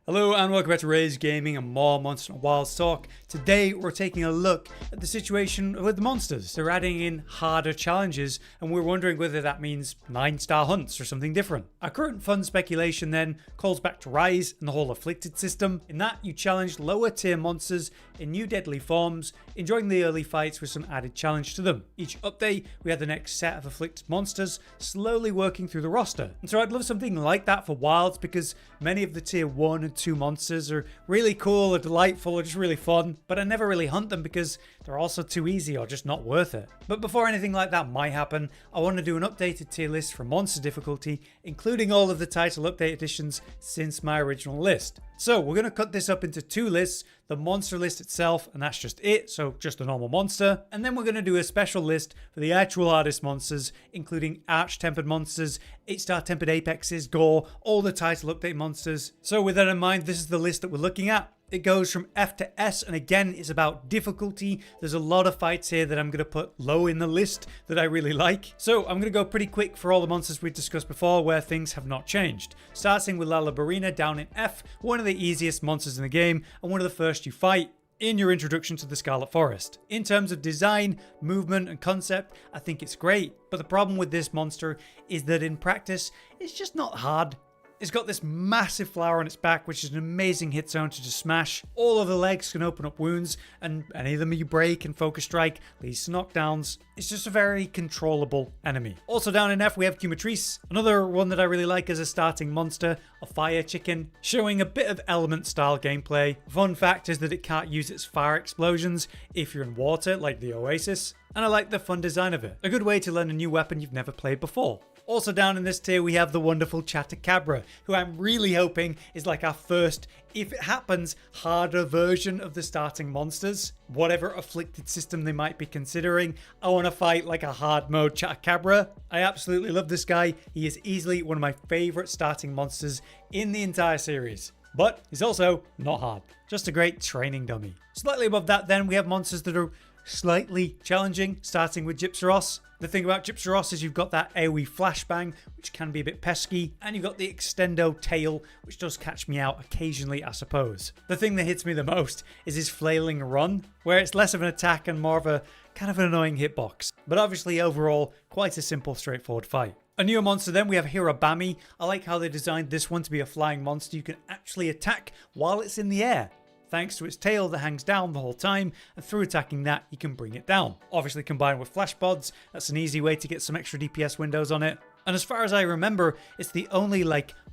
Hello and welcome back to Raise Gaming and more Monster and Wilds talk. Today we're taking a look at the situation with the monsters. They're adding in harder challenges and we're wondering whether that means 9-star hunts or something different. Our current fun speculation then calls back to Rise and the whole afflicted system. In that you challenge lower tier monsters in new deadly forms, enjoying the early fights with some added challenge to them. Each update we have the next set of afflicted monsters slowly working through the roster. And so I'd love something like that for Wilds because many of the tier 1 and 2 monsters are really cool or delightful or just really fun, but I never really hunt them because they're also too easy or just not worth it. But before anything like that might happen, I want to do an updated tier list for monster difficulty, including all of the title update additions since my original list. So we're going to cut this up into two lists, the monster list itself, and that's just it, so just a normal monster. And then we're going to do a special list for the actual hardest monsters, including arch-tempered monsters, 8-star tempered apexes, gore, all the title update monsters. So with that in mind, this is the list that we're looking at. It goes from F to S, and again, it's about difficulty. There's a lot of fights here that I'm going to put low in the list that I really like. So I'm going to go pretty quick for all the monsters we discussed before where things have not changed. Starting with Lalabarina down in F, one of the easiest monsters in the game, and one of the first you fight in your introduction to the Scarlet Forest. In terms of design, movement, and concept, I think it's great. But the problem with this monster is that in practice, it's just not hard. It's got this massive flower on its back, which is an amazing hit zone to just smash. All of the legs can open up wounds, and any of them you break and focus strike leads to knockdowns. It's just a very controllable enemy. Also down in F, we have Cumatrice, another one that I really like as a starting monster, a fire chicken, showing a bit of element style gameplay. Fun fact is that it can't use its fire explosions if you're in water, like the Oasis, and I like the fun design of it. A good way to learn a new weapon you've never played before. Also down in this tier we have the wonderful Chatacabra, who I'm really hoping is like our first, if it happens, harder version of the starting monsters. Whatever afflicted system they might be considering, I want to fight like a hard mode Chatacabra. I absolutely love this guy. He is easily one of my favourite starting monsters in the entire series. But he's also not hard, just a great training dummy. Slightly above that then we have monsters that are slightly challenging, starting with Gypsyros. The thing about Gypsyros is you've got that AoE flashbang, which can be a bit pesky, and you've got the extendo tail, which does catch me out occasionally, I suppose. The thing that hits me the most is his flailing run, where it's less of an attack and more of a kind of an annoying hitbox. But obviously overall, quite a simple, straightforward fight. A newer monster then, we have Hirobami. I like how they designed this one to be a flying monster you can actually attack while it's in the air, thanks to its tail that hangs down the whole time, and through attacking that you can bring it down. Obviously combined with flash pods, that's an easy way to get some extra DPS windows on it. And as far as I remember, it's the only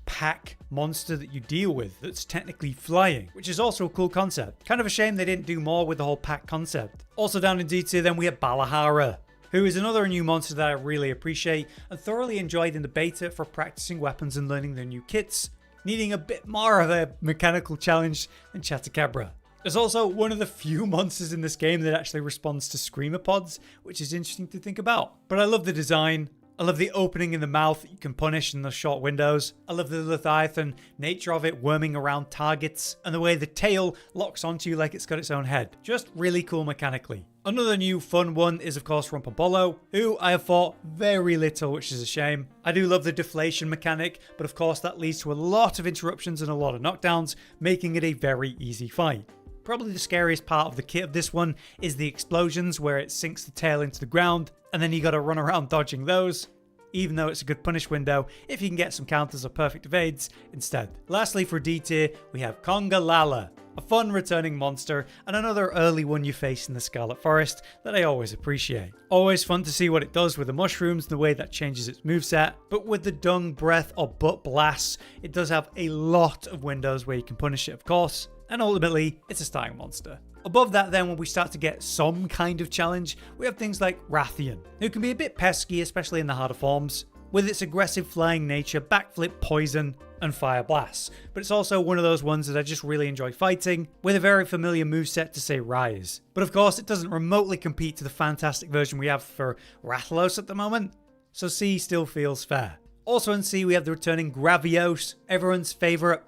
pack monster that you deal with that's technically flying, which is also a cool concept. Kind of a shame they didn't do more with the whole pack concept. Also down in D tier then we have Balahara, who is another new monster that I really appreciate and thoroughly enjoyed in the beta for practicing weapons and learning their new kits, needing a bit more of a mechanical challenge than Chatacabra. There's also one of the few monsters in this game that actually responds to screamer pods, which is interesting to think about. But I love the design. I love the opening in the mouth that you can punish in the short windows. I love the Leviathan nature of it worming around targets, and the way the tail locks onto you like it's got its own head. Just really cool mechanically. Another new fun one is of course Rumpapollo, who I have fought very little, which is a shame. I do love the deflation mechanic, but of course that leads to a lot of interruptions and a lot of knockdowns, making it a very easy fight. Probably the scariest part of the kit of this one is the explosions, where it sinks the tail into the ground and then you gotta run around dodging those, even though it's a good punish window if you can get some counters or perfect evades instead. Lastly for D tier we have Congalala, a fun returning monster and another early one you face in the Scarlet Forest that I always appreciate. Always fun to see what it does with the mushrooms and the way that changes its moveset, but with the dung, breath or butt blasts, it does have a lot of windows where you can punish it of course, and ultimately it's a starting monster. Above that then, when we start to get some kind of challenge, we have things like Rathian, who can be a bit pesky, especially in the harder forms, with its aggressive flying nature, backflip, poison, and fire blasts. But it's also one of those ones that I just really enjoy fighting, with a very familiar moveset to say Rise. But of course, it doesn't remotely compete to the fantastic version we have for Rathalos at the moment, so C still feels fair. Also in C, we have the returning Gravios, everyone's favourite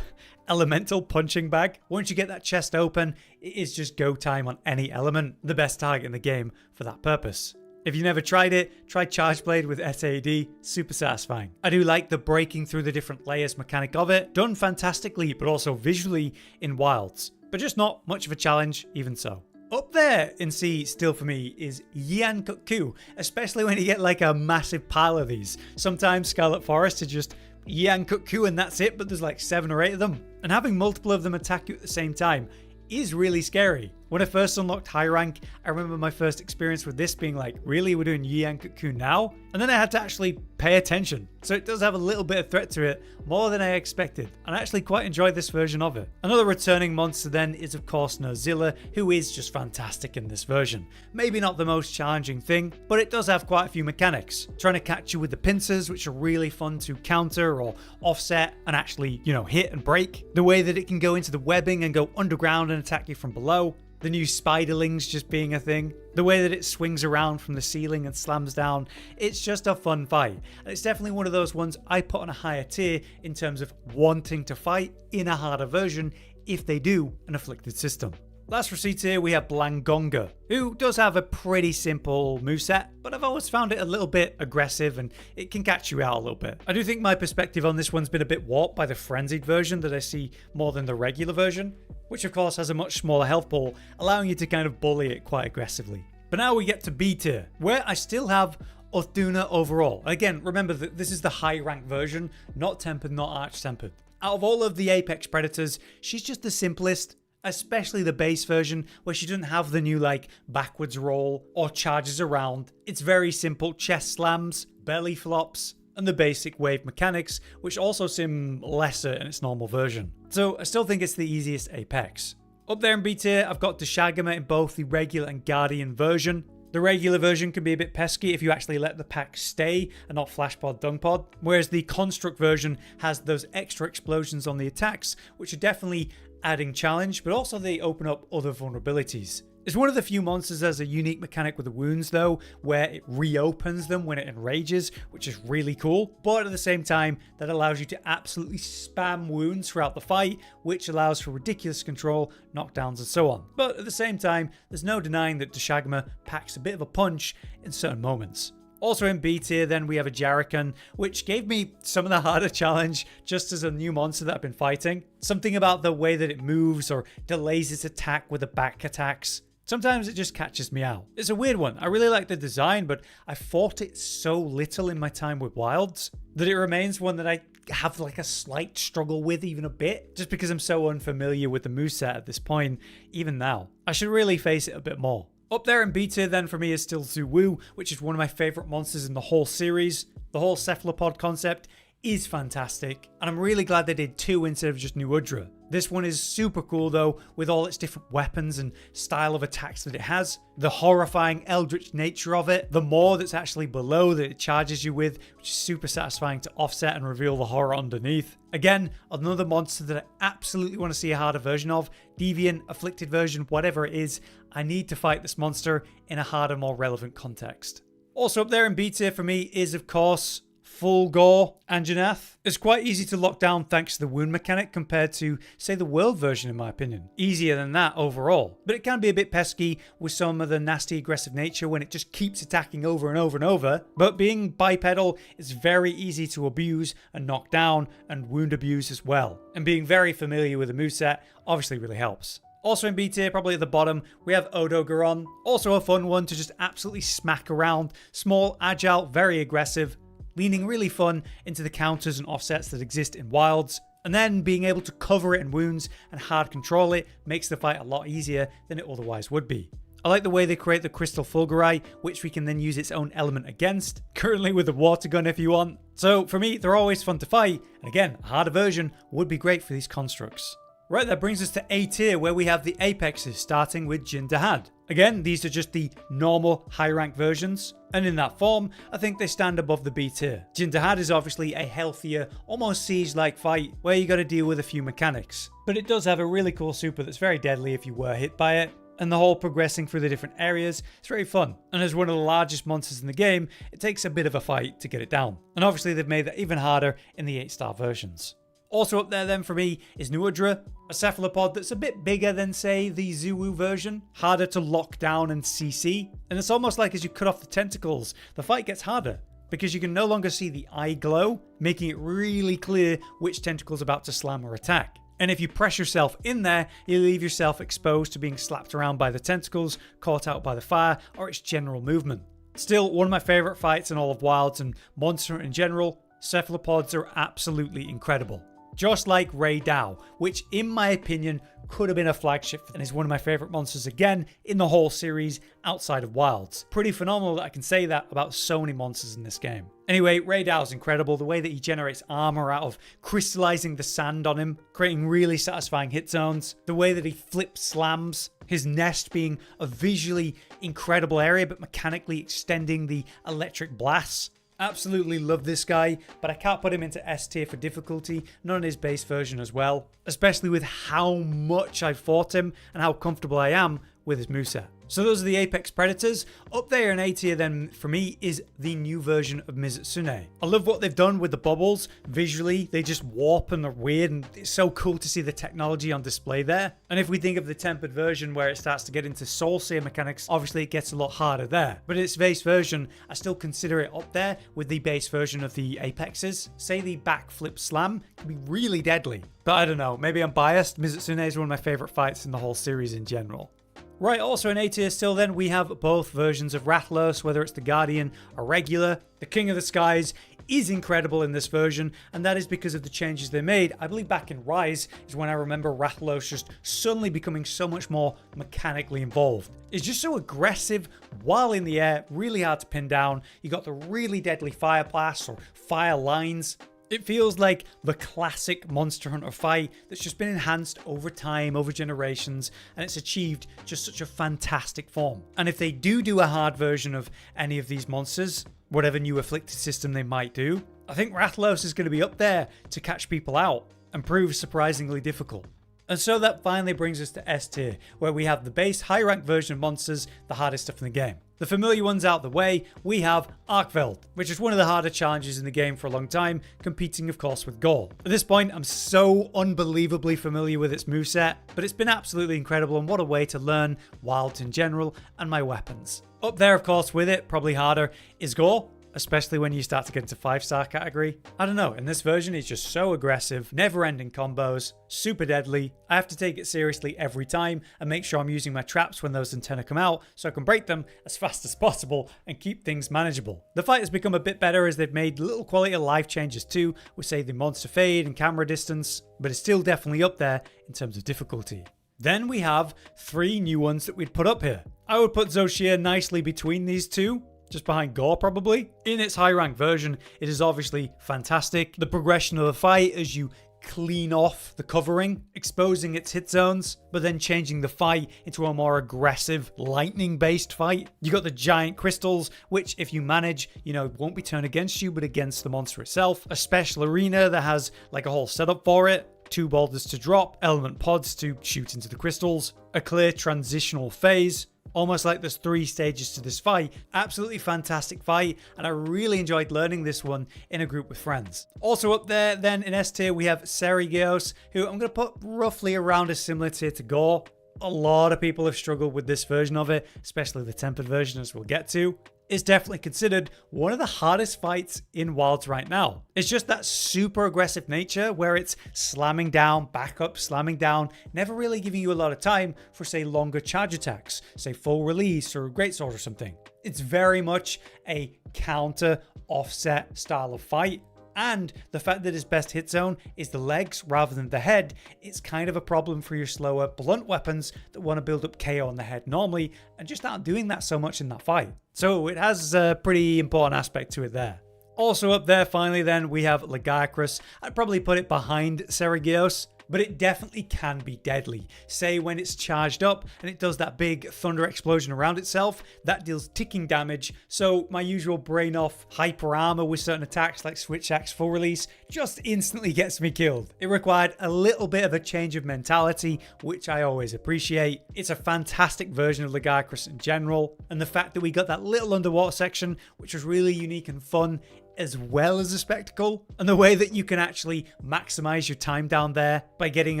elemental punching bag. Once you get that chest open, it is just go time on any element, the best target in the game for that purpose. If you never tried it, try Charge Blade with SAD, super satisfying. I do like the breaking through the different layers mechanic of it, done fantastically but also visually in Wilds, but just not much of a challenge even so. Up there in C still for me is Yian Kutku, especially when you get like a massive pile of these. Sometimes Scarlet Forest are just Yian Kutku and that's it, but there's like 7 or 8 of them. And having multiple of them attack you at the same time is really scary. When I first unlocked high rank, I remember my first experience with this being like, really, we're doing Yian Kutku now? And then I had to actually pay attention. So it does have a little bit of threat to it, more than I expected, and I actually quite enjoyed this version of it. Another returning monster then is of course Nerzilla, who is just fantastic in this version. Maybe not the most challenging thing, but it does have quite a few mechanics. Trying to catch you with the pincers, which are really fun to counter or offset and actually, hit and break. The way that it can go into the webbing and go underground and attack you from below. The new spiderlings just being a thing. The way that it swings around from the ceiling and slams down. It's just a fun fight. And it's definitely one of those ones I put on a higher tier in terms of wanting to fight in a harder version if they do an afflicted system. Last for C tier we have Blangonga, who does have a pretty simple moveset, but I've always found it a little bit aggressive and it can catch you out a little bit. I do think my perspective on this one's been a bit warped by the frenzied version that I see more than the regular version, which of course has a much smaller health pool, allowing you to kind of bully it quite aggressively. But now we get to B tier, where I still have Duna overall. Again, remember that this is the high rank version, not tempered, not arch tempered. Out of all of the Apex Predators, she's just the simplest, especially the base version where she doesn't have the new like backwards roll or charges around. It's very simple chest slams, belly flops, and the basic wave mechanics, which also seem lesser in its normal version. So I still think it's the easiest Apex. Up there in B tier, I've got Deshagama in both the regular and Guardian version. The regular version can be a bit pesky if you actually let the pack stay and not flash pod dung pod, whereas the construct version has those extra explosions on the attacks, which are definitely adding challenge, but also they open up other vulnerabilities. It's one of the few monsters that has a unique mechanic with the wounds though, where it reopens them when it enrages, which is really cool, but at the same time that allows you to absolutely spam wounds throughout the fight, which allows for ridiculous control, knockdowns and so on. But at the same time, there's no denying that Deshagama packs a bit of a punch in certain moments. Also in B tier then we have a Jarakan, which gave me some of the harder challenge just as a new monster that I've been fighting. Something about the way that it moves or delays its attack with the back attacks. Sometimes it just catches me out. It's a weird one. I really like the design, but I fought it so little in my time with Wilds that it remains one that I have like a slight struggle with even a bit, just because I'm so unfamiliar with the moveset at this point, even now. I should really face it a bit more. Up there in B tier then for me is still Zuwu, which is one of my favourite monsters in the whole series. The whole cephalopod concept is fantastic, and I'm really glad they did 2 instead of just new Udra. This one is super cool though, with all its different weapons and style of attacks that it has, the horrifying eldritch nature of it, the more that's actually below that it charges you with, which is super satisfying to offset and reveal the horror underneath. Again, another monster that I absolutely want to see a harder version of, deviant, afflicted version, whatever it is. I need to fight this monster in a harder, more relevant context. Also up there in B tier for me is of course full gore Anjanath. It's quite easy to lock down thanks to the wound mechanic compared to, say, the world version in my opinion. Easier than that overall, but it can be a bit pesky with some of the nasty aggressive nature when it just keeps attacking over and over and over. But being bipedal, it's very easy to abuse and knock down and wound abuse as well. And being very familiar with the moveset obviously really helps. Also in B tier, probably at the bottom, we have Odogaron. Also a fun one to just absolutely smack around. Small, agile, very aggressive, leaning really fun into the counters and offsets that exist in Wilds, and then being able to cover it in wounds and hard control it makes the fight a lot easier than it otherwise would be. I like the way they create the crystal fulguri, which we can then use its own element against, currently with a water gun if you want. So for me, they're always fun to fight, and again, a harder version would be great for these constructs. Right, that brings us to A tier, where we have the Apexes, starting with Jin Dahaad. Again, these are just the normal high rank versions, and in that form, I think they stand above the B tier. Jin Dahaad is obviously a healthier, almost siege-like fight, where you gotta deal with a few mechanics. But it does have a really cool super that's very deadly if you were hit by it, and the whole progressing through the different areas is very fun. And as one of the largest monsters in the game, it takes a bit of a fight to get it down. And obviously they've made that even harder in the 8-star versions. Also up there then for me is udra, a cephalopod that's a bit bigger than say the Zuu version, harder to lock down and CC, and it's almost like as you cut off the tentacles, the fight gets harder, because you can no longer see the eye glow, making it really clear which tentacle's about to slam or attack. And if you press yourself in there, you leave yourself exposed to being slapped around by the tentacles, caught out by the fire, or its general movement. Still, one of my favourite fights in all of Wilds and Monster Hunter in general, cephalopods are absolutely incredible. Just like Ray Dow, which in my opinion could have been a flagship and is one of my favourite monsters again in the whole series outside of Wilds. Pretty phenomenal that I can say that about so many monsters in this game. Anyway, Ray Dow's incredible. The way that he generates armor out of crystallizing the sand on him, creating really satisfying hit zones. The way that he flips slams. His nest being a visually incredible area, but mechanically extending the electric blasts. Absolutely love this guy, but I can't put him into S tier for difficulty, not in his base version as well. Especially with how much I fought him and how comfortable I am with his moveset. So those are the Apex Predators. Up there in A tier then for me is the new version of Mizutsune. I love what they've done with the bubbles. Visually, they just warp and they're weird, and it's so cool to see the technology on display there. And if we think of the tempered version where it starts to get into Soul Seer mechanics, obviously it gets a lot harder there. But its base version, I still consider it up there with the base version of the Apexes. Say the backflip slam can be really deadly. But I don't know, maybe I'm biased. Mizutsune is one of my favorite fights in the whole series in general. Right, also in A tier still then, we have both versions of Rathalos, whether it's the Guardian or regular. The King of the Skies is incredible in this version, and that is because of the changes they made. I believe back in Rise is when I remember Rathalos just suddenly becoming so much more mechanically involved. It's just so aggressive while in the air, really hard to pin down. You got the really deadly fire blasts or fire lines. It feels like the classic Monster Hunter fight that's just been enhanced over time, over generations, and it's achieved just such a fantastic form. And if they do a hard version of any of these monsters, whatever new afflicted system they might do, I think Rathalos is going to be up there to catch people out and prove surprisingly difficult. And so that finally brings us to S tier, where we have the base high rank version of monsters, the hardest stuff in the game. The familiar ones out the way, we have Arkveld, which is one of the harder challenges in the game for a long time, competing of course with Gore. At this point, I'm so unbelievably familiar with its moveset, but it's been absolutely incredible, and what a way to learn Wilds in general and my weapons. Up there of course with it, probably harder, is Gore. Especially when you start to get into 5-star category. I don't know, in this version it's just so aggressive, never-ending combos, super deadly. I have to take it seriously every time and make sure I'm using my traps when those antennae come out so I can break them as fast as possible and keep things manageable. The fight has become a bit better as they've made little quality of life changes too, with say the monster fade and camera distance, but it's still definitely up there in terms of difficulty. Then we have 3 new ones that we'd put up here. I would put Zoshir nicely between these two, just behind Gore probably. In its high rank version, it is obviously fantastic. The progression of the fight as you clean off the covering, exposing its hit zones, but then changing the fight into a more aggressive lightning based fight. You got the giant crystals, which if you manage, won't be turned against you, but against the monster itself. A special arena that has like a whole setup for it. 2 boulders to drop, element pods to shoot into the crystals, a clear transitional phase. Almost like there's 3 stages to this fight. Absolutely fantastic fight, and I really enjoyed learning this one in a group with friends. Also up there then in S tier we have Seregios, who I'm going to put roughly around a similar tier to Gore. A lot of people have struggled with this version of it, especially the tempered version as we'll get to. It's definitely considered one of the hardest fights in Wilds right now. It's just that super aggressive nature where it's slamming down, back up, slamming down, never really giving you a lot of time for say longer charge attacks, say full release or greatsword or something. It's very much a counter offset style of fight. And the fact that his best hit zone is the legs rather than the head, it's kind of a problem for your slower blunt weapons that want to build up KO on the head normally and just aren't doing that so much in that fight. So it has a pretty important aspect to it there. Also up there finally then we have lagiacrus. I'd probably put it behind Seregios, but it definitely can be deadly. Say when it's charged up and it does that big thunder explosion around itself, that deals ticking damage. So my usual brain off hyper armor with certain attacks like switch axe full release just instantly gets me killed. It required a little bit of a change of mentality, which I always appreciate. It's a fantastic version of lagiacrus in general, and the fact that we got that little underwater section, which was really unique and fun, as well as a spectacle, and the way that you can actually maximize your time down there by getting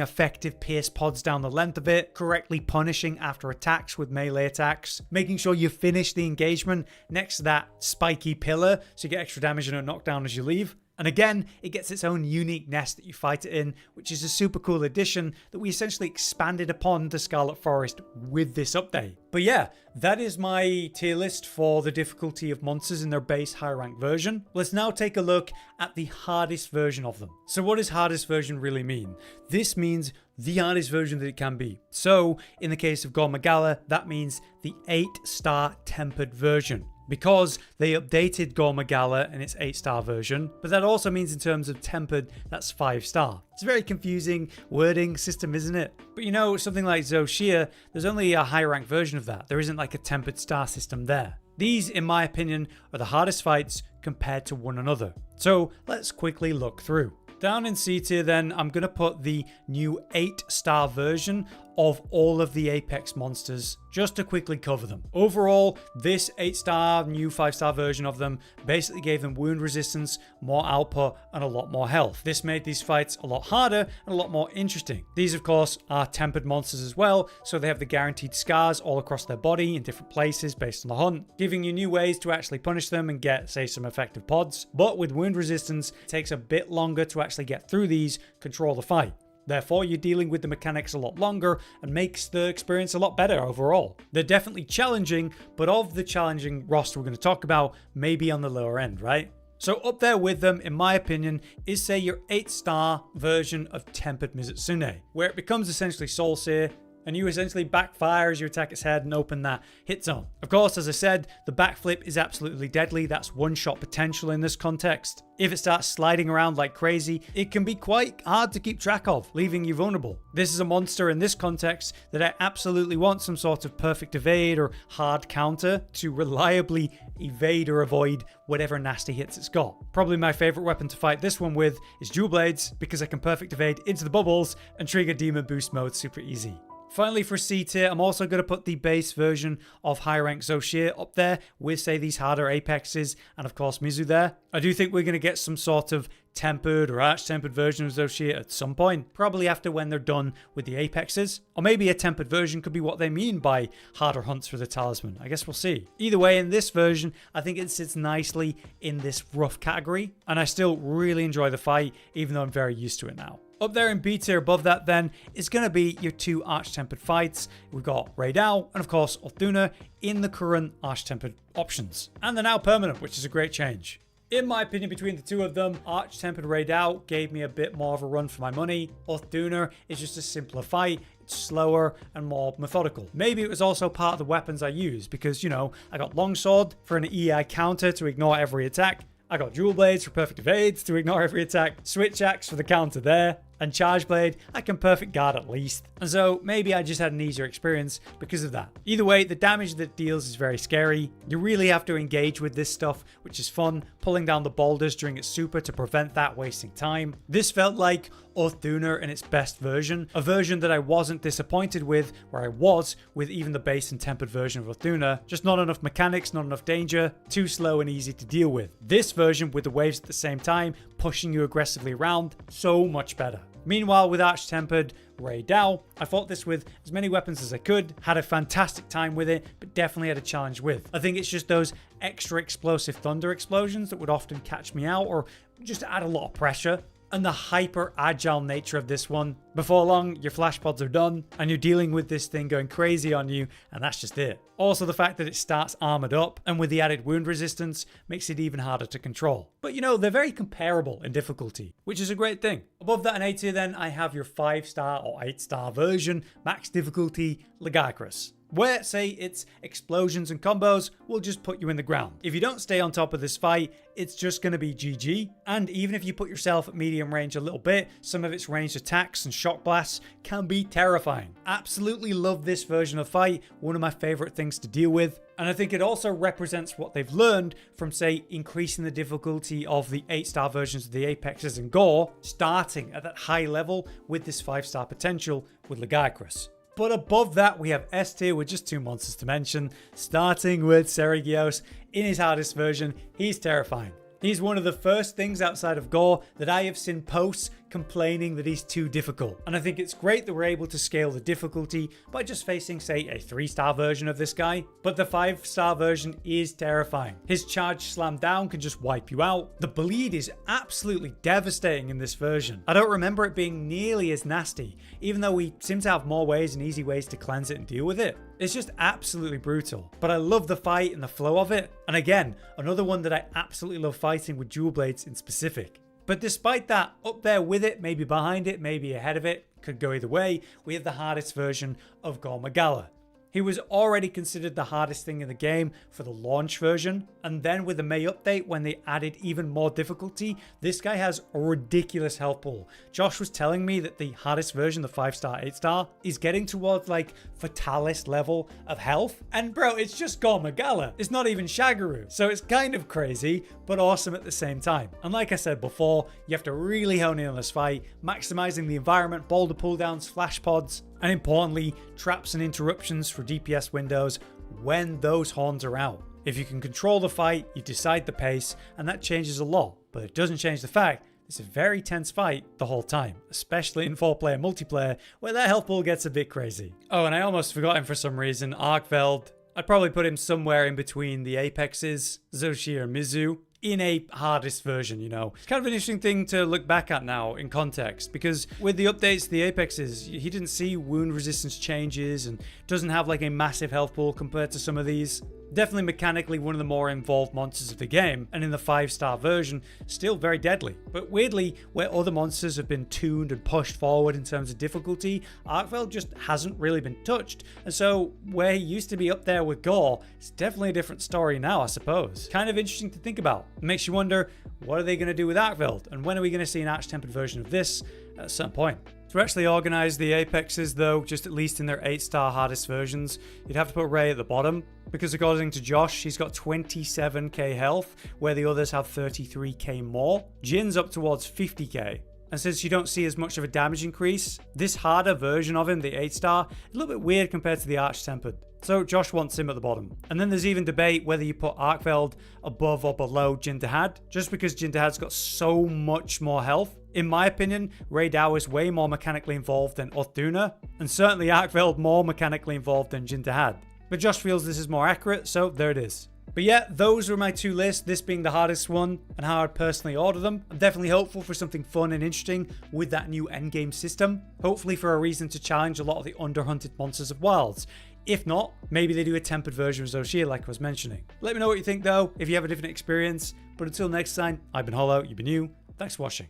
effective pierce pods down the length of it, correctly punishing after attacks with melee attacks, making sure you finish the engagement next to that spiky pillar so you get extra damage and a knockdown as you leave. And again, it gets its own unique nest that you fight it in, which is a super cool addition that we essentially expanded upon the Scarlet Forest with this update. But yeah, that is my tier list for the difficulty of monsters in their base high rank version. Let's now take a look at the hardest version of them. So what does hardest version really mean? This means the hardest version that it can be. So in the case of gore magala, that means the 8-star tempered version, because they updated gore magala in its 8-star version, but that also means in terms of tempered, that's 5-star. It's a very confusing wording system, isn't it? But you know, something like Zoshia, there's only a high rank version of that. There isn't like a tempered star system there. These, in my opinion, are the hardest fights compared to one another. So let's quickly look through. Down in C tier then, I'm going to put the new 8-star version of all of the Apex monsters, just to quickly cover them. Overall, this 8-star, new 5-star version of them basically gave them wound resistance, more output, and a lot more health. This made these fights a lot harder and a lot more interesting. These, of course, are tempered monsters as well, so they have the guaranteed scars all across their body in different places based on the hunt, giving you new ways to actually punish them and get, say, some effective pods. But with wound resistance, it takes a bit longer to actually get through these, control the fight. Therefore, you're dealing with the mechanics a lot longer and makes the experience a lot better overall. They're definitely challenging, but of the challenging roster we're going to talk about, maybe on the lower end, right? So up there with them, in my opinion, is say your 8-star version of Tempered Mizutsune, where it becomes essentially Soul Sear, and you essentially backfire as you attack its head and open that hit zone. Of course, as I said, the backflip is absolutely deadly. That's one-shot potential in this context. If it starts sliding around like crazy, it can be quite hard to keep track of, leaving you vulnerable. This is a monster in this context that I absolutely want some sort of perfect evade or hard counter to reliably evade or avoid whatever nasty hits it's got. Probably my favorite weapon to fight this one with is dual blades, because I can perfect evade into the bubbles and trigger demon boost mode super easy. Finally, for C tier, I'm also going to put the base version of high rank Zoshia up there with, say, these harder apexes and, of course, Mizu there. I do think we're going to get some sort of tempered or arch-tempered version of Zoshia at some point, probably after when they're done with the apexes. Or maybe a tempered version could be what they mean by harder hunts for the talisman. I guess we'll see. Either way, in this version, I think it sits nicely in this rough category, and I still really enjoy the fight, even though I'm very used to it now. Up there in B tier above that then is going to be your two arch-tempered fights. We've got Raidao and of course Duna in the current arch-tempered options. And they're now permanent, which is a great change. In my opinion, between the two of them, arch-tempered Raidao gave me a bit more of a run for my money. Duna is just a simpler fight. It's slower and more methodical. Maybe it was also part of the weapons I used because, you know, I got longsword for an EI counter to ignore every attack. I got dual blades for perfect evades to ignore every attack, switch axe for the counter there, and charge blade, I can perfect guard at least. And so maybe I just had an easier experience because of that. Either way, the damage that it deals is very scary. You really have to engage with this stuff, which is fun, pulling down the boulders during its super to prevent that wasting time. This felt like Duna in its best version, a version that I wasn't disappointed with, where I was with even the base and tempered version of Duna. Just not enough mechanics, not enough danger, too slow and easy to deal with. This version with the waves at the same time, pushing you aggressively around, so much better. Meanwhile, with arch-tempered Raidao, I fought this with as many weapons as I could, had a fantastic time with it, but definitely had a challenge with. I think it's just those extra explosive thunder explosions that would often catch me out or just add a lot of pressure. And the hyper agile nature of this one. Before long, your flash pods are done and you're dealing with this thing going crazy on you, and that's just it. Also, the fact that it starts armored up and with the added wound resistance makes it even harder to control. But you know, they're very comparable in difficulty, which is a great thing. Above that in A tier then, I have your 5-star or 8-star version, max difficulty, lagiacrus, where, say, its explosions and combos will just put you in the ground. If you don't stay on top of this fight, it's just going to be GG. And even if you put yourself at medium range a little bit, some of its ranged attacks and shock blasts can be terrifying. Absolutely love this version of fight, one of my favorite things to deal with. And I think it also represents what they've learned from, say, increasing the difficulty of the 8-star versions of the Apexes and Gore, starting at that high level with this 5-star potential with lagiacrus. But above that, we have S tier with just 2 monsters to mention, starting with Seregios in his hardest version. He's terrifying. He's one of the first things outside of Gore that I have seen posts complaining that he's too difficult. And I think it's great that we're able to scale the difficulty by just facing, say, a 3-star version of this guy. But the 5-star version is terrifying. His charge slam down can just wipe you out. The bleed is absolutely devastating in this version. I don't remember it being nearly as nasty, even though we seem to have more ways and easy ways to cleanse it and deal with it. It's just absolutely brutal. But I love the fight and the flow of it. And again, another one that I absolutely love fighting with dual blades in specific. But despite that, up there with it, maybe behind it, maybe ahead of it, could go either way, we have the hardest version of Gore Magala. He was already considered the hardest thing in the game for the launch version, and then with the May update when they added even more difficulty, this guy has a ridiculous health pool. Josh was telling me that the hardest version, the 5-star, 8-star, is getting towards like Fatalis level of health, and bro, it's just Gore Magala. It's not even Shagaru, so it's kind of crazy, but awesome at the same time. And like I said before, you have to really hone in on this fight, maximizing the environment, boulder pulldowns, flash pods, and importantly, traps and interruptions for DPS windows when those horns are out. If you can control the fight, you decide the pace, and that changes a lot, but it doesn't change the fact it's a very tense fight the whole time, especially in 4-player multiplayer where that health pool gets a bit crazy. Oh, and I almost forgot him for some reason, Arkveld. I'd probably put him somewhere in between the Apexes, Zoshi or Mizu, in a hardest version, you know. It's kind of an interesting thing to look back at now in context, because with the updates to the Apexes, he didn't see wound resistance changes and doesn't have like a massive health pool compared to some of these. Definitely mechanically one of the more involved monsters of the game, and in the 5-star version, still very deadly. But weirdly, where other monsters have been tuned and pushed forward in terms of difficulty, arkveld just hasn't really been touched. And so where he used to be up there with Gore, it's definitely a different story now, I suppose. Kind of interesting to think about. It makes you wonder, what are they going to do with arkveld? And when are we going to see an arch-tempered version of this at a certain point? To actually organize the Apexes though, just at least in their 8-star hardest versions, you'd have to put Ray at the bottom, because according to Josh, he's got 27k health, where the others have 33k more. Jin's up towards 50k. And since you don't see as much of a damage increase, this harder version of him, the 8-star, a little bit weird compared to the arch-tempered. So Josh wants him at the bottom. And then there's even debate whether you put arkveld above or below Jin dahaad, just because Jin dahaad's got so much more health. In my opinion, Ray Dao is way more mechanically involved than duna, and certainly arkveld more mechanically involved than Jin dahaad. But Josh feels this is more accurate, so there it is. But yeah, those were my two lists, this being the hardest one and how I'd personally order them. I'm definitely hopeful for something fun and interesting with that new endgame system. Hopefully for a reason to challenge a lot of the underhunted monsters of Wilds. If not, maybe they do a tempered version of Zoshia like I was mentioning. Let me know what you think though, if you have a different experience. But until next time, I've been Hollow, you've been you. Thanks for watching.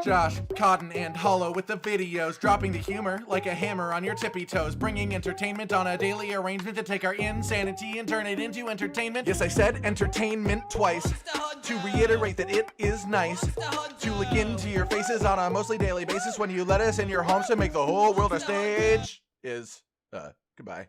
Josh, Cotton, and Hollow with the videos, dropping the humor like a hammer on your tippy toes, bringing entertainment on a daily arrangement to take our insanity and turn it into entertainment. Yes, I said entertainment twice, to reiterate that it is nice to look into your faces on a mostly daily basis when you let us in your homes to make the whole world a stage. Goodbye.